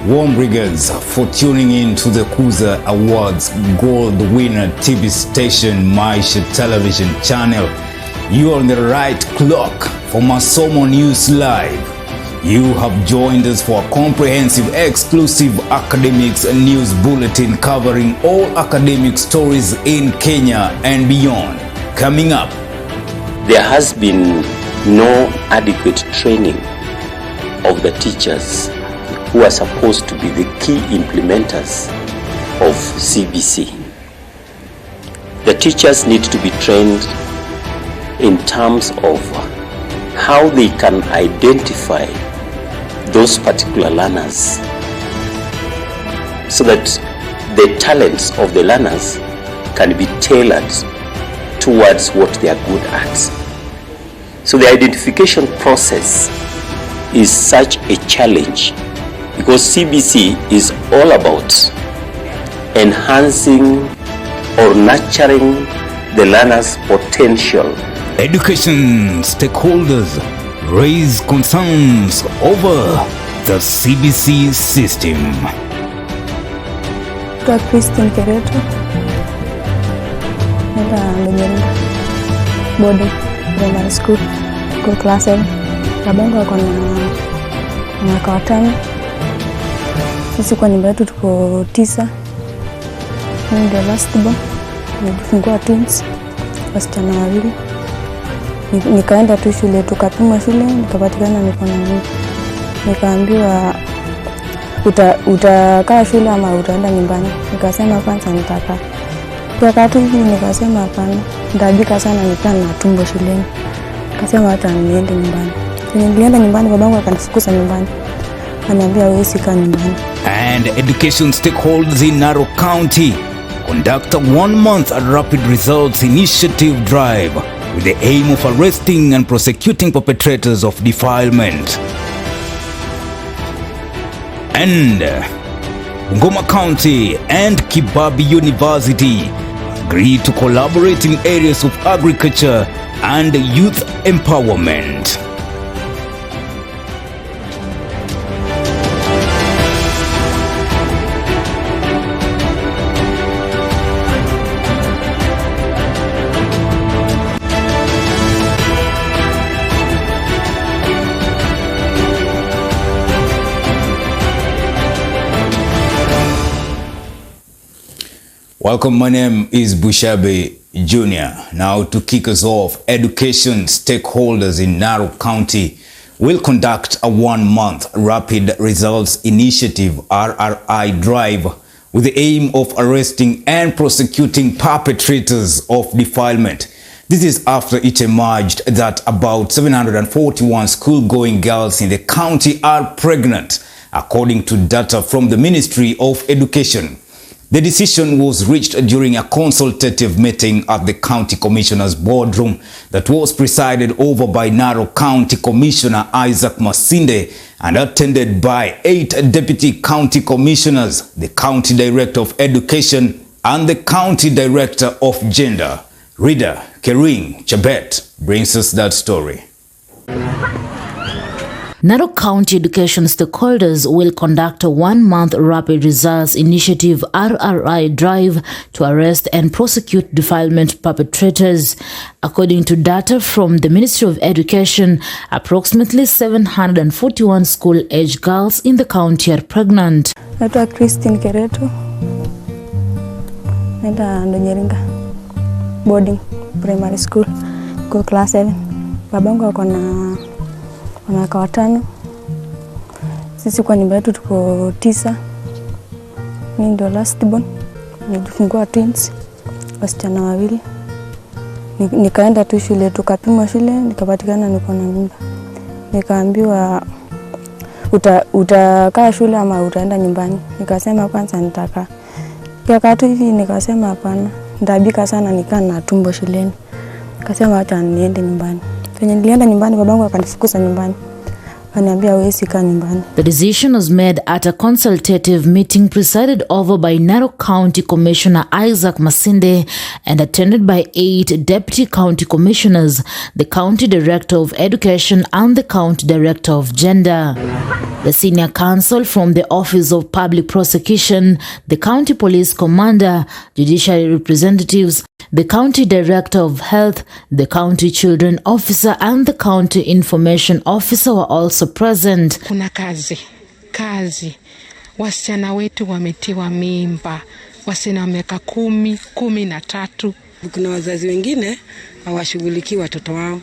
warm regards for tuning in to the Kuza Awards Gold Winner TV station, Maisha Television Channel. You are on the right clock for MASOMO News Live. You have joined us for a comprehensive, exclusive academics news bulletin covering all academic stories in Kenya and beyond. Coming up, there has been no adequate training of the teachers who are supposed to be the key implementers of CBC. The teachers need to be trained in terms of how they can identify those particular learners so that the talents of the learners can be tailored towards what they are good at. So the identification process is such a challenge because CBC is all about enhancing or nurturing the learner's potential. Education stakeholders raise concerns over the CBC system. Nyeri boarding primary school class 7 Bungoma kwa mwaka wa 5. Sisi kwa nyumba yetu tuko 9. Mimi ndio last born. Nilifungua twins wasichana wawili. Nikaenda tu shule, tukapimwa shule, nikapatikana niko na mimba. Nikaambiwa utakaa shule ama utaenda nyumbani. Nikasema kwanza nitakaa. Wakati hivi nikasema hapana, ndabika sana nikaa na tumbo shuleni. Nikasema hata niende nyumbani. Nilienda nyumbani, babangu akanifukuza nyumbani. Ananiambia wewe sika nyumbani. And education stakeholders in Narok County conduct a 1-month rapid results initiative drive with the aim of arresting and prosecuting perpetrators of defilement. And Bungoma County and Kibabi University agreed to collaborate in areas of agriculture and youth empowerment. Welcome, my name is Bushabe Jr. Now to kick us off, education stakeholders in Narok County will conduct a 1-month rapid results initiative RRI drive with the aim of arresting and prosecuting perpetrators of defilement. This is after it emerged that about 741 school-going girls in the county are pregnant, according to data from the Ministry of Education. The decision was reached during a consultative meeting at the County Commissioner's boardroom that was presided over by Narok County Commissioner Isaac Masinde and attended by 8 Deputy County Commissioners, the County Director of Education, and the County Director of Gender. Reader Kering Chabet brings us that story. Narok County education stakeholders will conduct a 1-month rapid results initiative RRI drive to arrest and prosecute defilement perpetrators. According to data from the Ministry of Education, approximately 741 school-age girls in the county are pregnant. Naitwa Christine Kereto. Naenda Nyeri boarding primary school class 7. Babangu ako na mwaka wa 5. Sisi kwa nyumba yetu tuko 9. Mimi ndio last born. Nilifungua twins wasichana wawili. Nikaenda tu shule, tukapimwa shule, nikapatikana niko na mimba. Nikaambiwa utakaa shule ama utaenda nyumbani. Nikasema kwanza nitakaa. Wakati hivi nikasema hapana, ndabika sana nikaa na tumbo shuleni. Nikasema hata niende nyumbani. Nilienda nyumbani, babangu akanifukuza nyumbani. Kaniambia huwezi kaa nyumbani. The decision was made at a consultative meeting presided over by Narok County Commissioner Isaac Masinde and attended by 8 Deputy County Commissioners, the County Director of Education and the County Director of Gender. The Senior Counsel from the Office of Public Prosecution, the County Police Commander, judiciary representatives, the County Director of Health, the County Children Officer and the County Information Officer were also present. Kuna kazi. Wasichana wetu wametiwa mimba. Wasichana wa miaka 10, 13. Kuna wazazi wengine hawashughulikii watoto wao.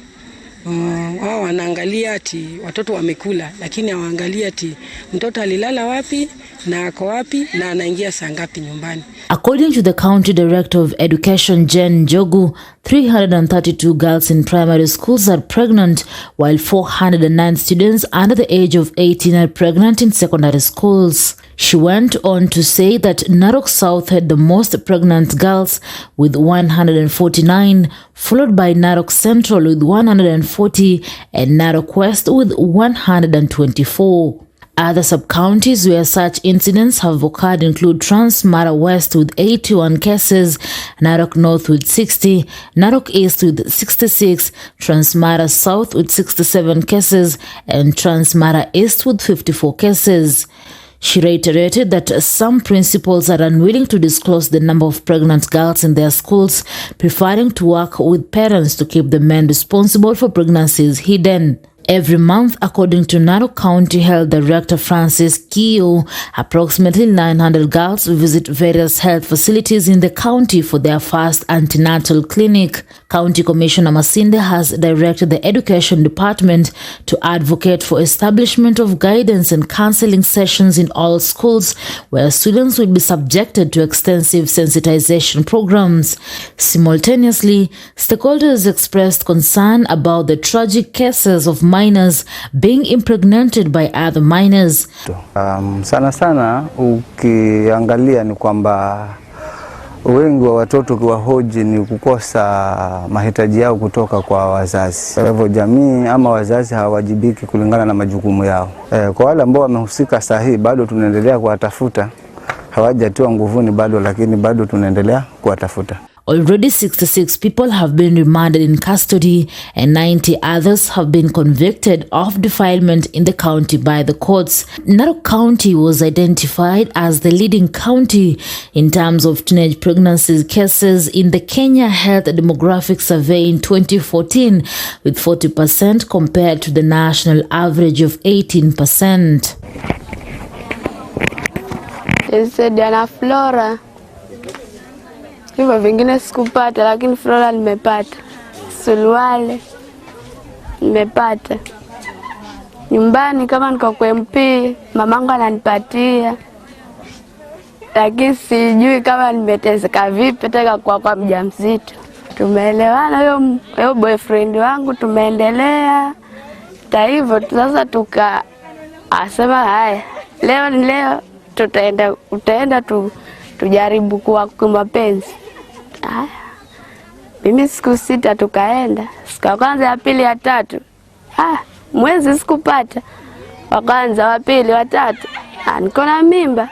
Wao wanaangalia ati watoto wamekula, lakini hawaangalia ati mtoto alilala wapi na ako wapi na anaingia saa ngapi nyumbani. According to the County Director of Education, Jen Jogu, 332 girls in primary schools are pregnant, while 409 students under the age of 18 are pregnant in secondary schools. She went on to say that Narok South had the most pregnant girls with 149, followed by Narok Central with 140 and Narok West with 124. Other sub-counties where such incidents have occurred include Transmara West with 81 cases, Narok North with 60, Narok East with 66, Transmara South with 67 cases, and Transmara East with 54 cases. She reiterated that some principals are unwilling to disclose the number of pregnant girls in their schools, preferring to work with parents to keep the men responsible for pregnancies hidden. Every month, according to Narok County Health Director Francis Kio, approximately 900 girls visit various health facilities in the county for their first antenatal clinic. County Commissioner Masinde has directed the Education Department to advocate for establishment of guidance and counseling sessions in all schools where students will be subjected to extensive sensitization programs. Simultaneously, stakeholders expressed concern about the tragic cases of minors being impregnated by other minors. Sana ukiangalia ni kwamba wengi wa watoto ukiwahoji ni kukosa mahitaji yao kutoka kwa wazazi. Kwa hivyo jamii ama wazazi hawajibiki kulingana na majukumu yao. Kwa wale ambao wamehusika sahihi bado tunaendelea kuwatafuta. Hawajatiwa nguvuni bado, lakini bado tunaendelea kuwatafuta. Already 66 people have been remanded in custody and 90 others have been convicted of defilement in the county by the courts. Narok County was identified as the leading county in terms of teenage pregnancy cases in the Kenya Health Demographic Survey in 2014, with 40% compared to the national average of 18%. Diana Flora. Hivyo vingine sikupata, lakini Flora nimepata. Suluale nimepata. Nyumbani kama niko kwa MP, mamangu ananipatia. Lakini sijui kama nimeteseka vipi teka kwa mjamzito. Tumeelewana huyo boyfriend wangu, tumeendelea. Hata hivyo sasa asema haya, leo utaenda tujaribu kuwa mapenzi. Mimi siku 6 tukaenda. Siku ya kwanza, ya pili, ya tatu. Mwezi sikupata. Wa kwanza, wa pili, wa tatu. Niko na mimba.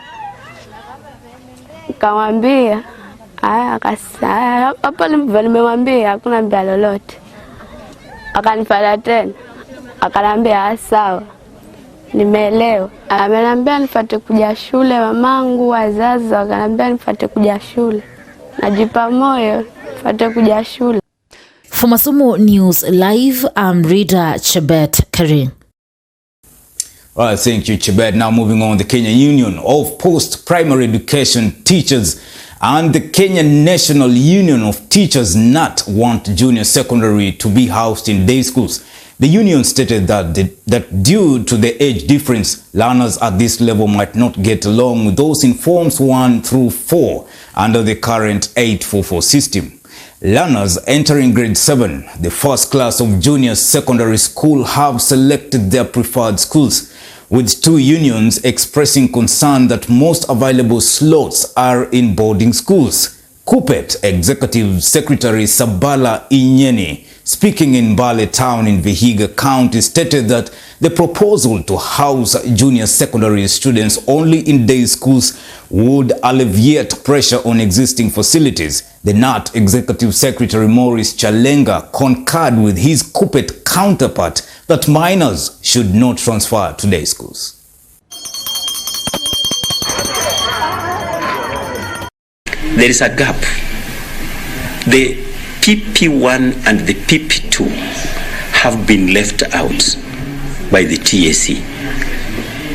Nikamwambia, akasema, hapo nimemwambia hakuna mimba lolote. Akanifuata tena. Akaniambia sawa. Nimeelewa. Ameniambia nifuate kuja shule, mamangu, wazazi wakaniambia nifuate kuja shule. Najipa moyo nifuate kuja shule. For MASOMO News Live, I'm Rita Chebet Kari. Well, thank you, Chebet. Now moving on, the Kenya Union of Post-Primary Education Teachers and the Kenya National Union of Teachers NAT want junior secondary to be housed in day schools. The union stated that due to the age difference, learners at this level might not get along with those in forms 1 through 4 under the current 844 system. Learners entering grade 7, the first class of junior secondary school, have selected their preferred schools, with 2 unions expressing concern that most available slots are in boarding schools. KUPPET Executive Secretary Sabala Nyeri speaking in Mbale town in Vihiga County, stated that the proposal to house junior secondary students only in day schools would alleviate pressure on existing facilities. The NAT Executive Secretary Maurice Chalenga concurred with his Kupet counterpart that minors should not transfer to day schools. There is a gap. The PP1 and the PP2 have been left out by the TSC.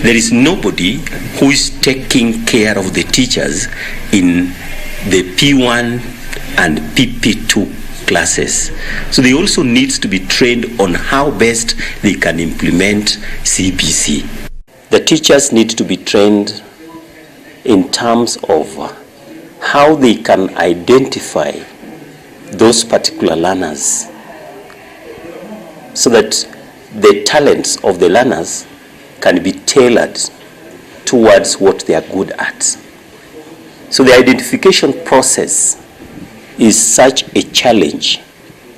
There is nobody who is taking care of the teachers in the P1 and PP2 classes. So they also need to be trained on how best they can implement CBC. The teachers need to be trained in terms of how they can identify those particular learners so that the talents of the learners can be tailored towards what they are good at. So the identification process is such a challenge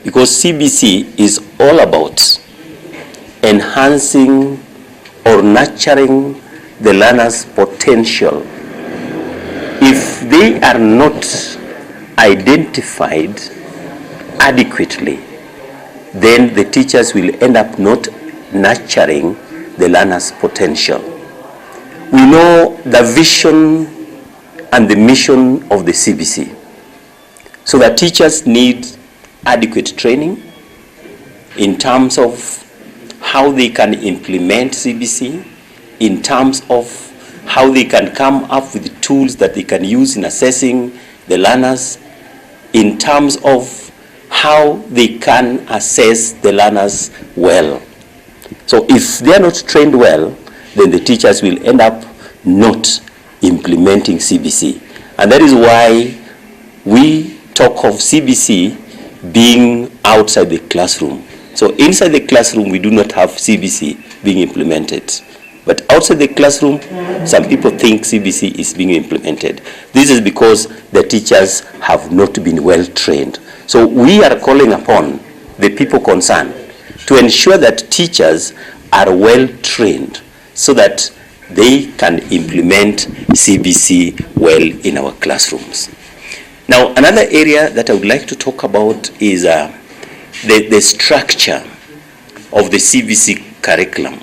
because CBC is all about enhancing or nurturing the learner's potential. If they are not identified adequately, then the teachers will end up not nurturing the learner's potential. We know the vision and the mission of the CBC. So the teachers need adequate training in terms of how they can implement CBC, in terms of how they can come up with the tools that they can use in assessing the learners, in terms of how they can assess the learners well. So if they are not trained well, then the teachers will end up not implementing CBC. And that is why we talk of CBC being outside the classroom. So inside the classroom, we do not have CBC being implemented. But outside the classroom, some people think CBC is being implemented. This is because the teachers have not been well trained. So we are calling upon the people concerned to ensure that teachers are well trained so that they can implement CBC well in our classrooms. Now, another area that I would like to talk about is the structure of the CBC curriculum.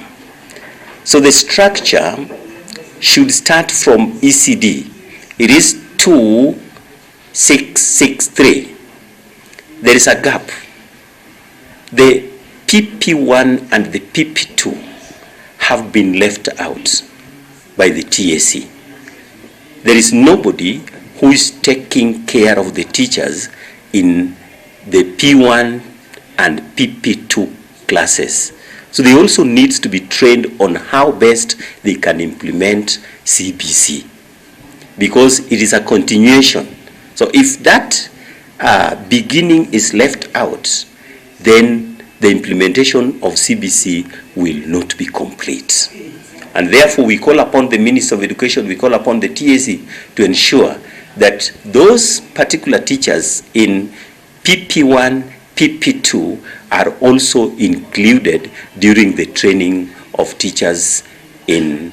So the structure should start from ECD. It is 2663. There is a gap. The PP1 and the PP2 have been left out by the TSC. There is nobody who is taking care of the teachers in the P1 and PP2 classes. So they also need to be trained on how best they can implement CBC because it is a continuation. So if that beginning is left out, then the implementation of CBC will not be complete. And therefore we call upon the Minister of Education, we call upon the TSC to ensure that those particular teachers in PP1, PP2 are also included during the training of teachers in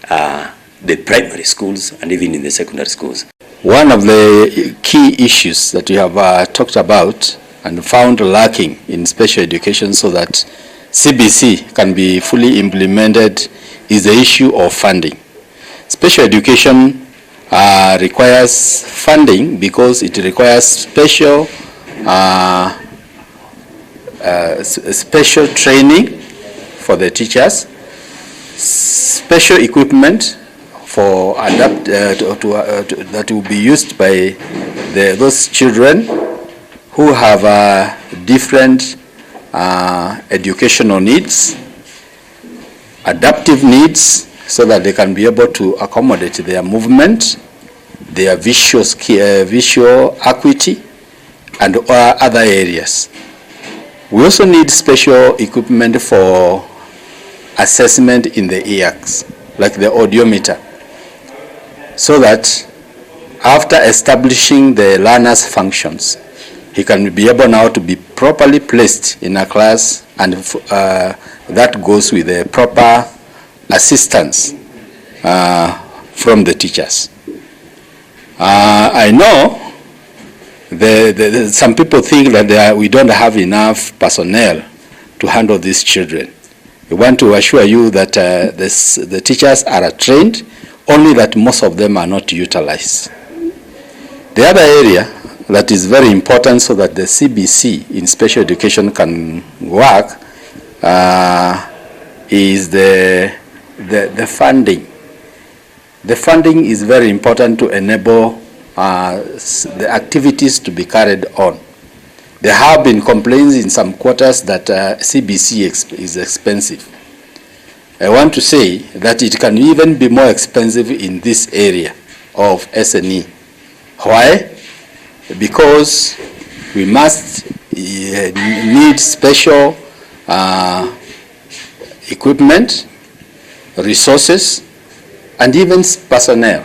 the primary schools and even in the secondary schools. One of the key issues that we have talked about and found lacking in special education so that CBC can be fully implemented is the issue of funding. Special education requires funding because it requires special training for the teachers, special equipment for that will be used by those children who have different educational needs, adaptive needs, so that they can be able to accommodate their movement, their visual acuity, and other areas. We also need special equipment for assessment in the ears, like the audiometer, so that after establishing the learner's functions, he can be able now to be properly placed in a class, and that goes with a proper assistance from the teachers. I know some people think that we don't have enough personnel to handle these children. We want to assure you that the teachers are trained, only that most of them are not utilized. The other area that is very important so that the CBC in special education can work is the funding. The funding is very important to enable the activities to be carried on. There have been complaints in some quarters that CBC is expensive. I want to say that it can even be more expensive in this area of SNE. Why? Because we must need special equipment, resources, and even personnel.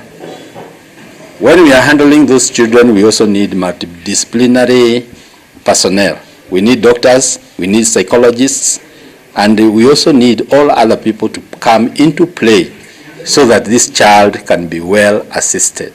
When we are handling those children, we also need multidisciplinary personnel. We need doctors, we need psychologists, and we also need all other people to come into play so that this child can be well assisted.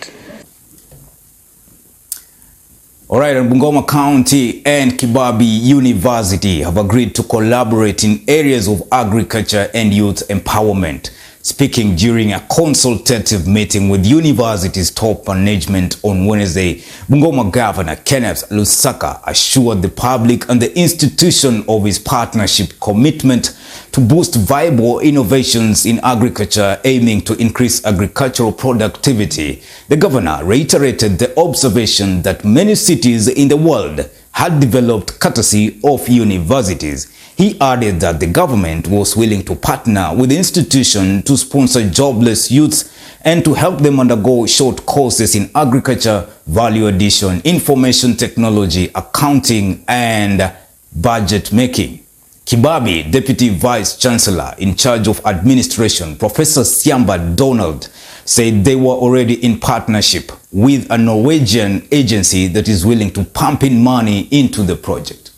All right, and Bungoma County and Kibabi University have agreed to collaborate in areas of agriculture and youth empowerment. Speaking during a consultative meeting with university's top management on Wednesday, Bungoma Governor Kenneth Lusaka assured the public and the institution of his partnership commitment to boost viable innovations in agriculture aiming to increase agricultural productivity. The governor reiterated the observation that many cities in the world had developed courtesy of universities. He added that the government was willing to partner with the institution to sponsor jobless youths and to help them undergo short courses in agriculture, value addition, information technology, accounting, and budget making. Kibabi Deputy Vice Chancellor in charge of administration, Professor Siamba Donald, said they were already in partnership with a Norwegian agency that is willing to pump in money into the project.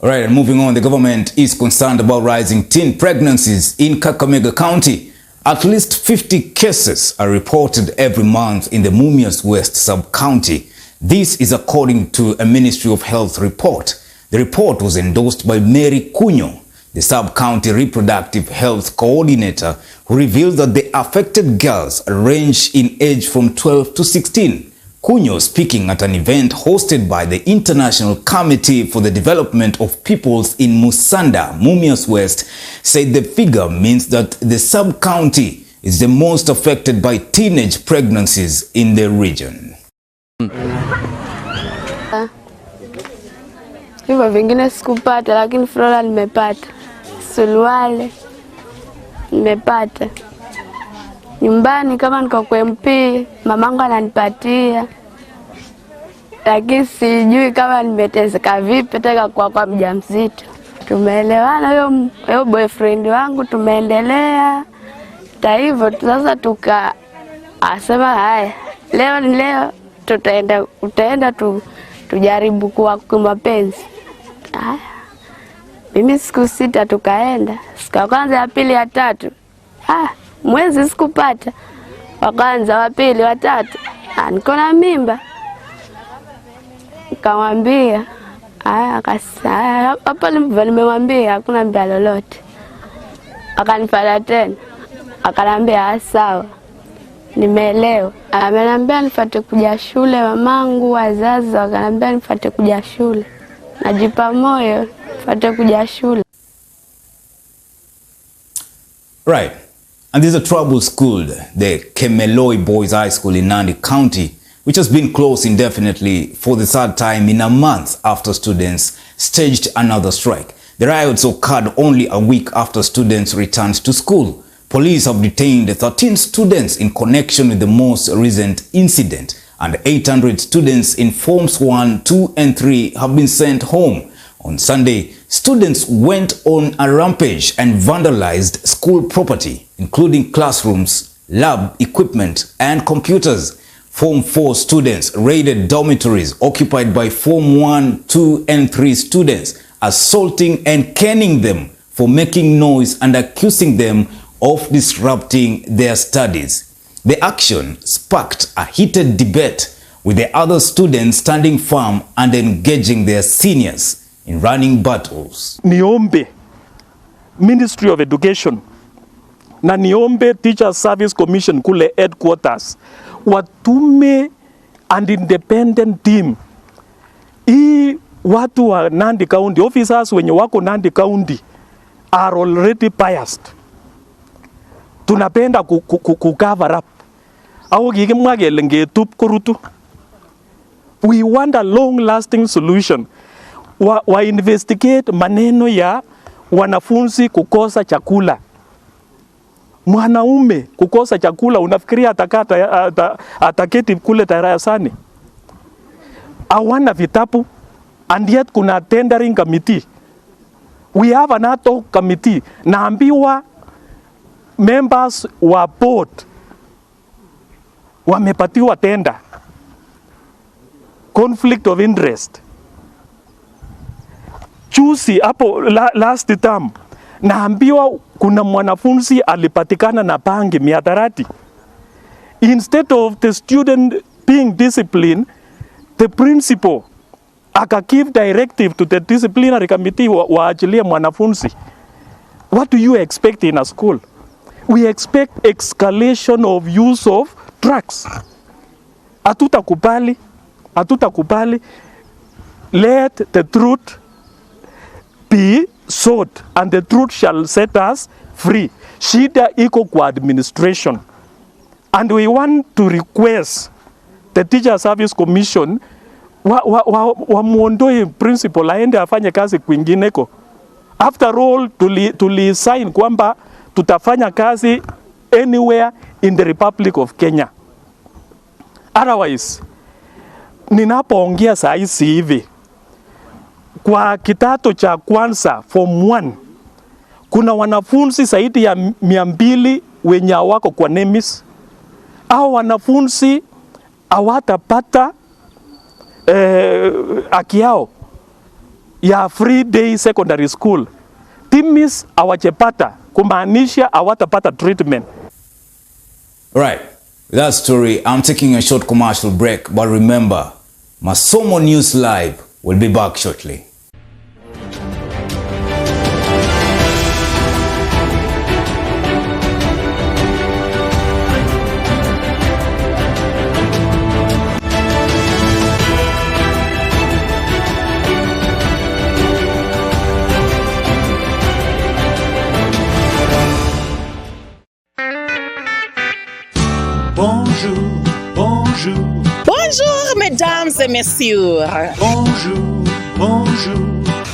All right, and moving on, the government is concerned about rising teen pregnancies in Kakamega County. At least 50 cases are reported every month in the Mumias West sub-county. This is according to a Ministry of Health report. The report was endorsed by Mary Cunyo, the sub-county reproductive health coordinator, who revealed that the affected girls range in age from 12 to 16. Cunyo, speaking at an event hosted by the International Committee for the Development of Peoples in Musanda, Mumias West, said the figure means that the sub-county is the most affected by teenage pregnancies in the region. Hivyo vingine sikupata, lakini Flora nimepata. Suluale nimepata. Nyumbani kama niko kwa MP, mamangu ananipatia. Lakini sijui kama nimeteseka vipi teka kwa mjamzito. Tumeelewana huyo boyfriend wangu, tumeendelea. Hata hivyo sasa asema haya, leo ni leo, utaenda tujaribu kwa mapenzi. Haya. Mimi siku 6 tukaenda. Siku ya kwanza, ya pili, ya tatu. Mwezi sikupata. Wa kwanza, wa pili, wa tatu. Niko na mimba. Nikamwambia, akasema, hapa nimemwambia hakuna mimba lolote. Akanifuata tena. Akaniambia sawa. Nimeelewa. Ameniambia nifuate kuja shule, mamangu, wazazi wakaniambia nifuate kuja shule. Najipa moyo nifuate kuja shule. Right. And there's a troubled school, the Kemeloi Boys High School in Nandi County, which has been closed indefinitely for the third time in a month after students staged another strike. The riots occurred only a week after students returned to school. Police have detained 13 students in connection with the most recent incident, and 800 students in Forms 1, 2, and 3 have been sent home. On Sunday, students went on a rampage and vandalized school property, including classrooms lab equipment, and computers. Form 4 students raided dormitories occupied by Form 1, 2, and 3 students, assaulting and caning them for making noise and accusing them of disrupting their studies. The action sparked a heated debate, with the other students standing firm and engaging their seniors in running battles. Niombe Ministry of Education na niombe Teacher Service Commission kule headquarters watume an independent team. Hii watu wa Nandi County, officers wenye wako Nandi County are already biased. Tunapenda cover up. Au gigimwage lengetup kurutu. We want a long-lasting solution. Wa investigate maneno ya wanafunzi kukosa chakula. Mwanaume kukosa chakula, unafikiria ataketi kule darasani? Hawana vitabu, and yet kuna tendering committee. We have an ad hoc committee. Naambiwa members wa board wamepatiwa tender. Conflict of interest. Juzi hapo last term naambiwa kuna mwanafunzi alipatikana na bangi 130. Instead of the student being disciplined, the principal give directive to the disciplinary committee waachilie mwanafunzi. What do you expect in a school? We expect escalation of use of drugs. Hatutakubali. Let the truth be sought and the truth shall set us free. Shida iko kwa administration. And we want to request the Teacher Service Commission muondoe principal aende afanye kazi kwingineko. After all, tuli-sign kwamba tutafanya kazi anywhere in the Republic of Kenya. Otherwise, ninapoongea saa hizi hivi, kwa kidato cha kwanza Form 1 kuna wanafunzi zaidi ya 200 wenye wako kwa NEMIS. Hao wanafunzi hawatapata haki yao ya free day secondary school. TIMIS hawajapata, kumaanisha hawatapata treatment. Right, that story. I'm taking a short commercial break, but remember, MASOMO News Live will be back shortly. Bonjour, mesdames et messieurs. Bonjour.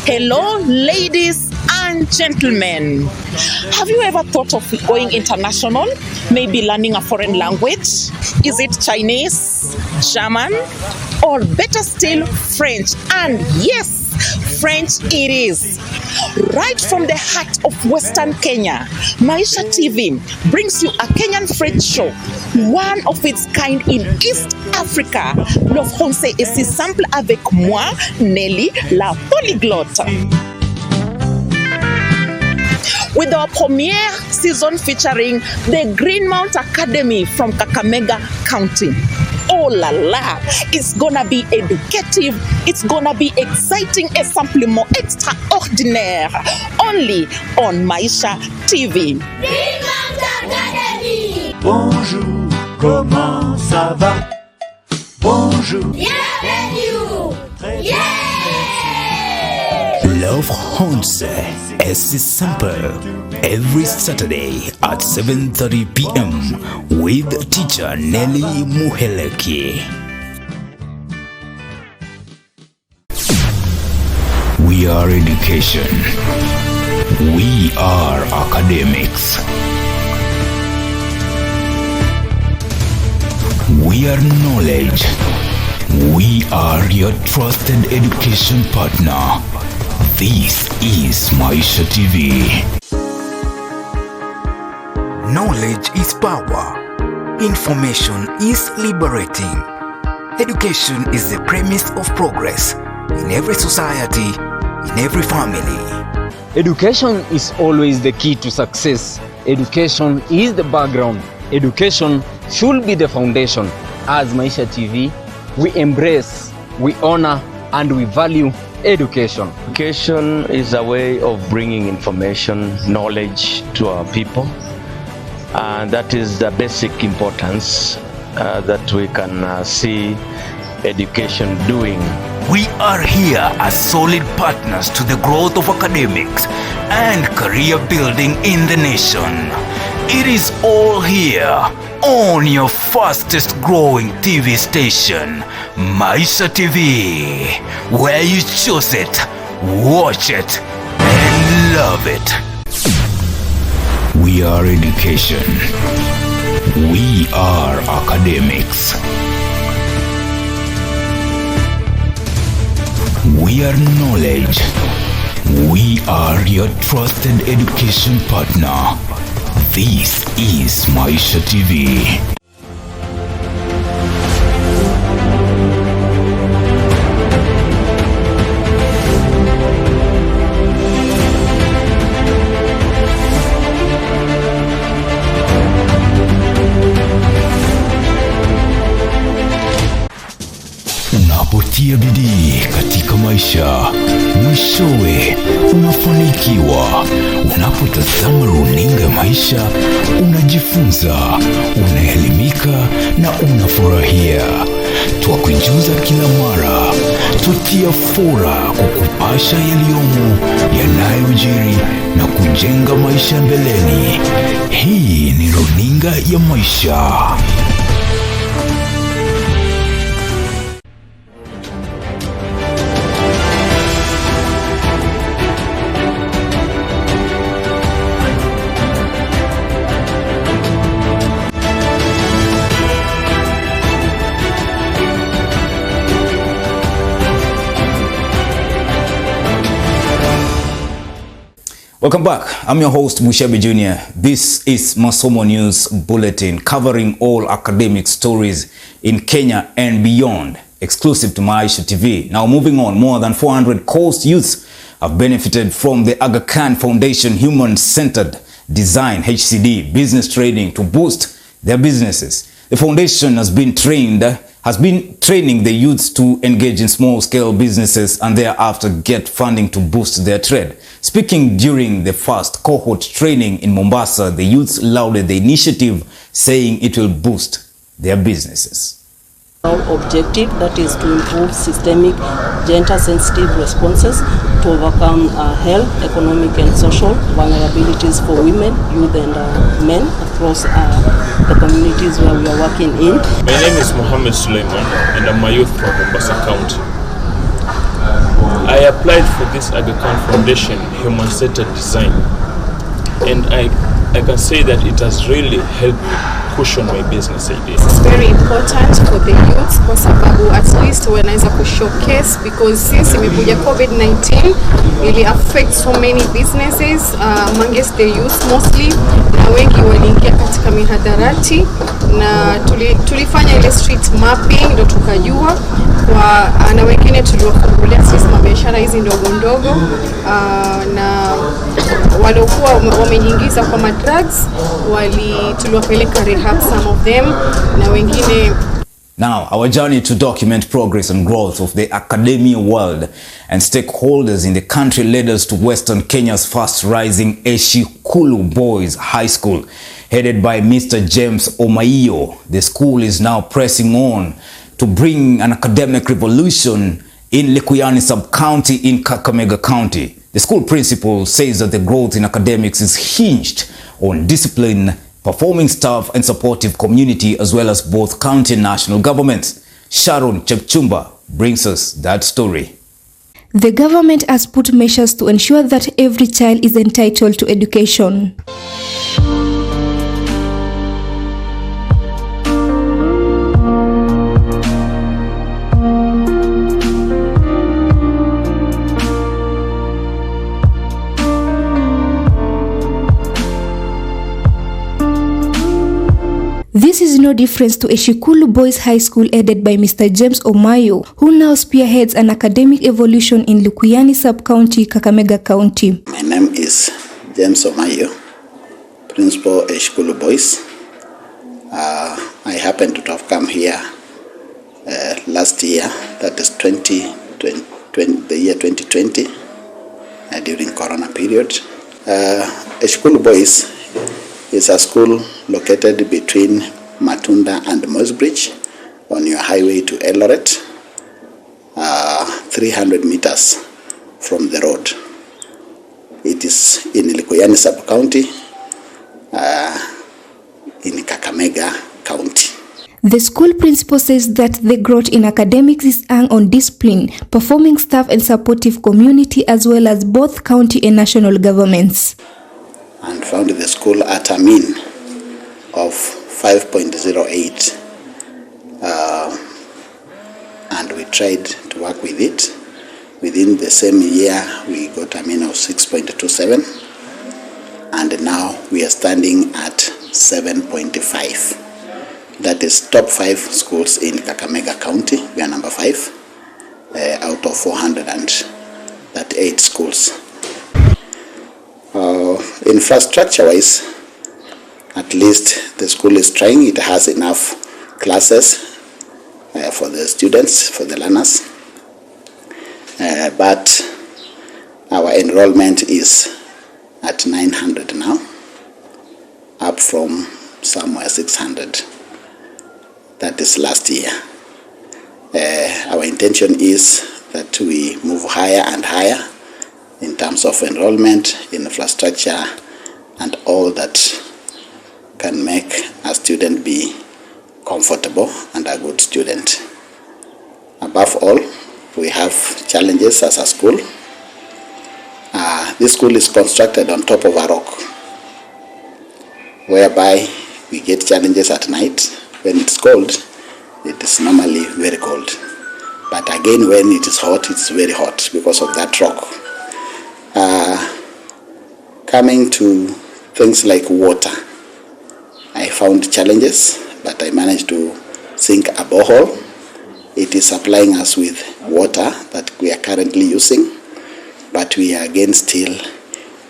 Hello, ladies and gentlemen. Have you ever thought of going international? Maybe learning a foreign language? Is it Chinese, German, or better still, French? And yes, French it is. Right from the heart of Western Kenya, Maisha TV brings you a Kenyan French show, one of its kind in East Africa. Le français est si simple avec moi, Nelly, la polyglotte. With our premiere season featuring the Greenmount Academy from Kakamega County. Oh la la, it's gonna be educative, it's gonna be exciting et simplement extraordinaire. Only on Maisha TV. Greenmount Academy. Bonjour, comment ça va? Bonjour. Bienvenue. Yeah! Love Haunts is simple. Every Saturday at 7:30 p.m. with teacher Nelly Muheleki. We are education. We are academics. We are knowledge. We are your trusted education partner. This is Maisha TV. Knowledge is power. Information is liberating. Education is the premise of progress in every society, in every family. Education is always the key to success. Education is the background. Education should be the foundation. As Maisha TV, we embrace, we honor, and we value education. Education is a way of bringing information, knowledge to our people. And that is the basic importance that we can see education doing. We are here as solid partners to the growth of academics and career building in the nation. It is all here on your fastest growing TV station, Maisha TV, where you choose it, watch it, and love it. We are education. We are academics. We are knowledge. We are your trusted education partner. This is Maisha TV. Unapotia bidii katika maisha, mwishowe unafanikiwa. Unapotazama runinga maisha, unajifunza, unaelimika na unafurahia. Twakujuza kila mara, twatia fora kwa kupasha yaliyomo, yanayojiri na kujenga maisha mbeleni. Hii ni runinga ya maisha. Welcome back. I'm your host, Bushabe Jr. This is MASOMO News Bulletin, covering all academic stories in Kenya and beyond, exclusive to Maisha TV. Now moving on, more than 400 coast youths have benefited from the Aga Khan Foundation Human-Centered Design HCD business training to boost their businesses. The foundation has been training the youths to engage in small-scale businesses and thereafter get funding to boost their trade. Speaking during the first cohort training in Mombasa, the youths lauded the initiative, saying it will boost their businesses. Our objective, that is to improve systemic gender-sensitive responses to overcome health, economic and social vulnerabilities for women, youth and men across the communities where we are working in. My name is Mohammed Suleiman and I'm a youth from Mombasa County. I applied for this Aga Khan Foundation Human-Centered Design, and I can say that it has really helped me cushion my business ideas. It's very important for the youth kwa sababu at least wanaweza kushowcase, because since imekuja COVID-19 really affect so many businesses amongst the youth mostly, na wengi waliingia katika mihadarati, na tulifanya ile street mapping ndo tukajua kwa na wengine tuliwafungulia sisi mabiashara hizi ndogo ndogo na waliokuwa wamejiingiza kwa madrugs tuliwapeleka rehab some of them na wengine. Now, our journey to document progress and growth of the academia world and stakeholders in the country led us to Western Kenya's fast rising Eshikulu Boys High School, headed by Mr. James Omaiyo. The school is now pressing on to bring an academic revolution in Likuyani sub-county in Kakamega County. The school principal says that the growth in academics is hinged on discipline, performing staff and supportive community, as well as both county and national governments. Sharon Chepchumba brings us that story. The government has put measures to ensure that every child is entitled to education. This is no difference to Eshikulu Boys High School headed by Mr. James Omayo, who now spearheads an academic evolution in Lukuyani Sub-County, Kakamega County. My name is James Omayo, Principal Eshikulu Boys. I happen to have come here last year, that is the year 2020, during Corona period. Eshikulu Boys is a school located between Matunda and Mosbridge on your highway to Eldoret, 300 meters from the road. It is in Lukuyani Sub-County, in Kakamega County. The school principal says that the growth in academics is hung on discipline, performing staff and supportive community, as well as both county and national governments. And found the school at a mean of 5.08, and we tried to work with it. Within the same year, we got a mean of 6.27, and now we are standing at 7.5. That is top 5 schools in Kakamega County. We are number 5 out of 408 schools. Infrastructure-wise, at least the school is trying. It has enough classes for the students, for the learners. But our enrollment is at 900 now, up from somewhere 600. That is last year. Our intention is that we move higher and higher in terms of enrollment, infrastructure, and all that can make a student be comfortable and a good student. Above all, we have challenges as a school. This school is constructed on top of a rock, whereby we get challenges at night. When it's cold, it is normally very cold. But again, when it is hot, it's very hot because of that rock. Coming to things like water, I found challenges, but I managed to sink a borehole. It is supplying us with water that we are currently using, but we again still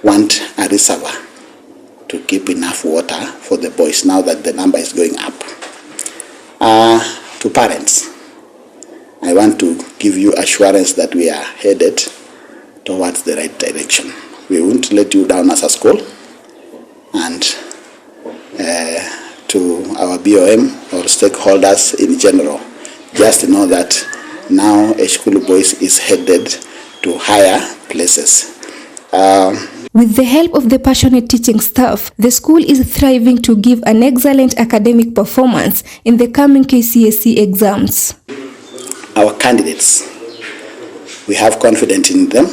want a reservoir to keep enough water for the boys now that the number is going up. To parents, I want to give you assurance that we are headed towards the right direction. We won't let you down as a school. And to our BOM or stakeholders in general, just know that now Eshikulu Boys is headed to higher places. With the help of the passionate teaching staff, the school is thriving to give an excellent academic performance in the coming KCSE exams. Our candidates, we have confidence in them,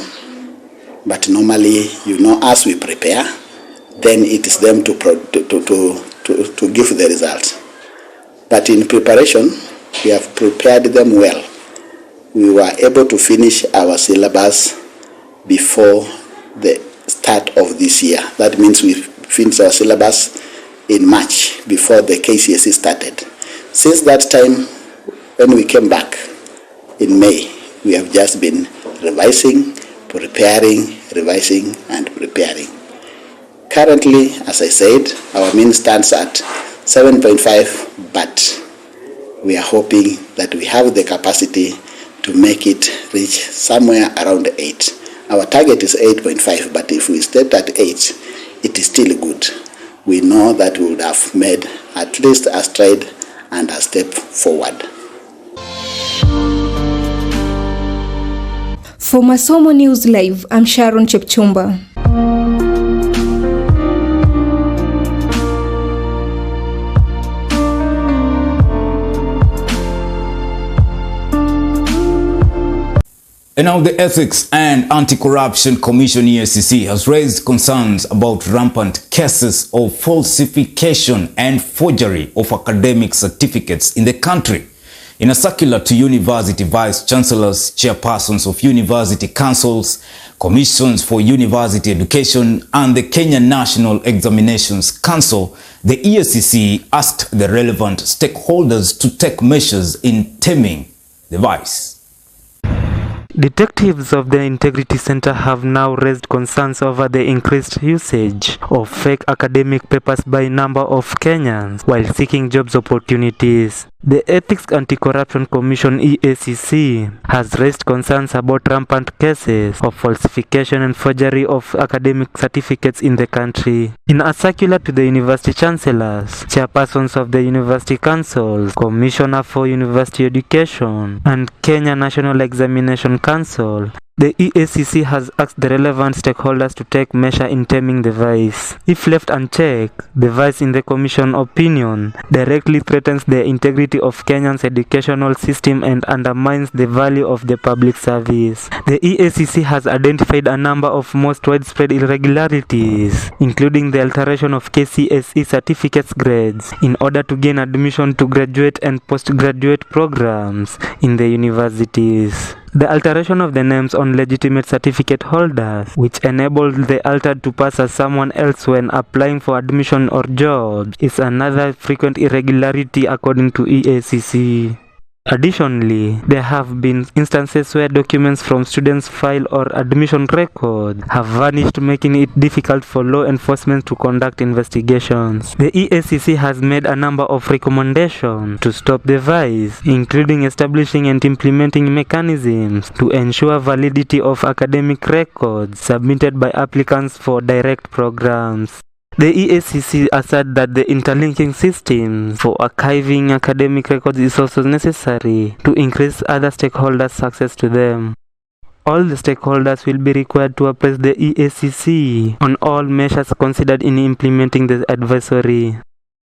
but normally, as we prepare, then it is them to give the result. But in preparation, we have prepared them well. We were able to finish our syllabus before the start of this year. That means we finished our syllabus in March before the KCSE started. Since that time, when we came back in May, we have just been revising, preparing, revising, and preparing. Currently, as I said, our mean stands at 7.5, but we are hoping that we have the capacity to make it reach somewhere around 8. Our target is 8.5, but if we stayed at 8, it is still good. We know that we would have made at least a stride and a step forward. For MASOMO News Live, I'm Sharon Chepchumba. And now the Ethics and Anti-Corruption Commission EACC has raised concerns about rampant cases of falsification and forgery of academic certificates in the country. In a circular to university vice-chancellors, chairpersons of university councils, commissions for university education, and the Kenya National Examinations Council, The EACC asked the relevant stakeholders to take measures in taming the vice. Detectives of the Integrity Center have now raised concerns over the increased usage of fake academic papers by a number of Kenyans while seeking jobs opportunities. The Ethics Anti-Corruption Commission EACC has raised concerns about rampant cases of falsification and forgery of academic certificates in the country. In a circular to the university chancellors, chairpersons of the university councils, Commissioner for University Education, and Kenya National Examination Council, the EACC has asked the relevant stakeholders to take measure in taming the vice. If left unchecked, the vice, in the Commission opinion, directly threatens the integrity of Kenya's educational system and undermines the value of the public service. The EACC has identified a number of most widespread irregularities, including the alteration of KCSE certificates grades in order to gain admission to graduate and postgraduate programs in the universities. The alteration of the names on legitimate certificate holders, which enabled the altered to pass as someone else when applying for admission or jobs, is another frequent irregularity according to EACC. Additionally, there have been instances where documents from students' file or admission records have vanished, making it difficult for law enforcement to conduct investigations. The EACC has made a number of recommendations to stop the vice, including establishing and implementing mechanisms to ensure validity of academic records submitted by applicants for direct programs. The EACC asserts that the interlinking systems for archiving academic records is also necessary to increase other stakeholders' access to them. All the stakeholders will be required to apprise the EACC on all measures considered in implementing the advisory.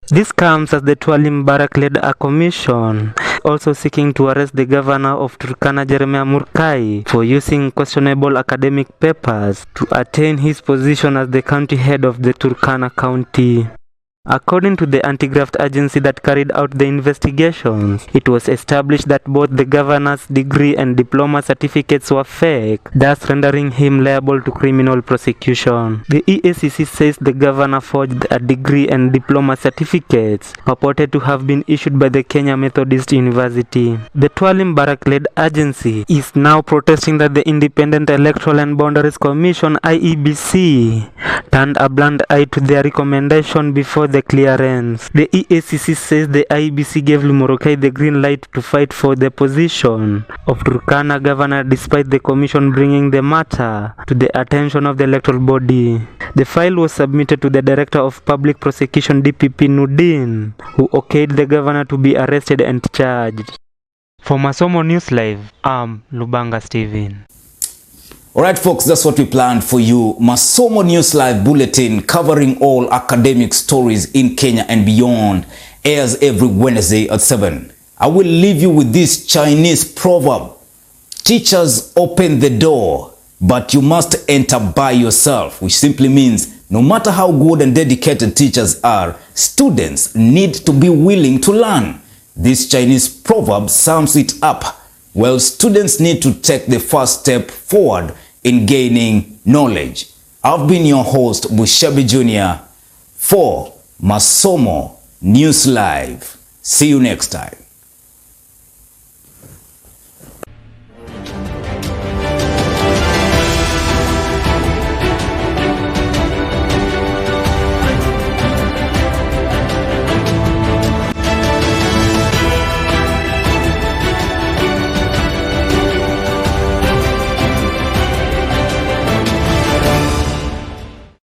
This comes as the Twalim Barak led a commission also seeking to arrest the governor of Turkana, Jeremiah Murkai, for using questionable academic papers to attain his position as the county head of the Turkana County. According to the anti-graft agency that carried out the investigations, it was established that both the governor's degree and diploma certificates were fake, thus rendering him liable to criminal prosecution. The EACC says the governor forged a degree and diploma certificates purported to have been issued by the Kenya Methodist University. The Twalim Barak-led agency is now protesting that the Independent Electoral and Boundaries Commission IEBC turned a blind eye to their recommendation before the clearance. The EACC says the IEBC gave Lumorokai the green light to fight for the position of Turkana governor despite the commission bringing the matter to the attention of the electoral body. The file was submitted to the Director of Public Prosecution DPP Nudin, who okayed the governor to be arrested and charged. For MASOMO News Live, I'm Lubanga Steven. Alright folks, that's what we planned for you. MASOMO News Live Bulletin, covering all academic stories in Kenya and beyond, airs every Wednesday at 7. I will leave you with this Chinese proverb. Teachers open the door, but you must enter by yourself, which simply means no matter how good and dedicated teachers are, students need to be willing to learn. This Chinese proverb sums it up. Well, students need to take the first step forward in gaining knowledge. I've been your host, Bushabe Jr. for MASOMO News Live. See you next time.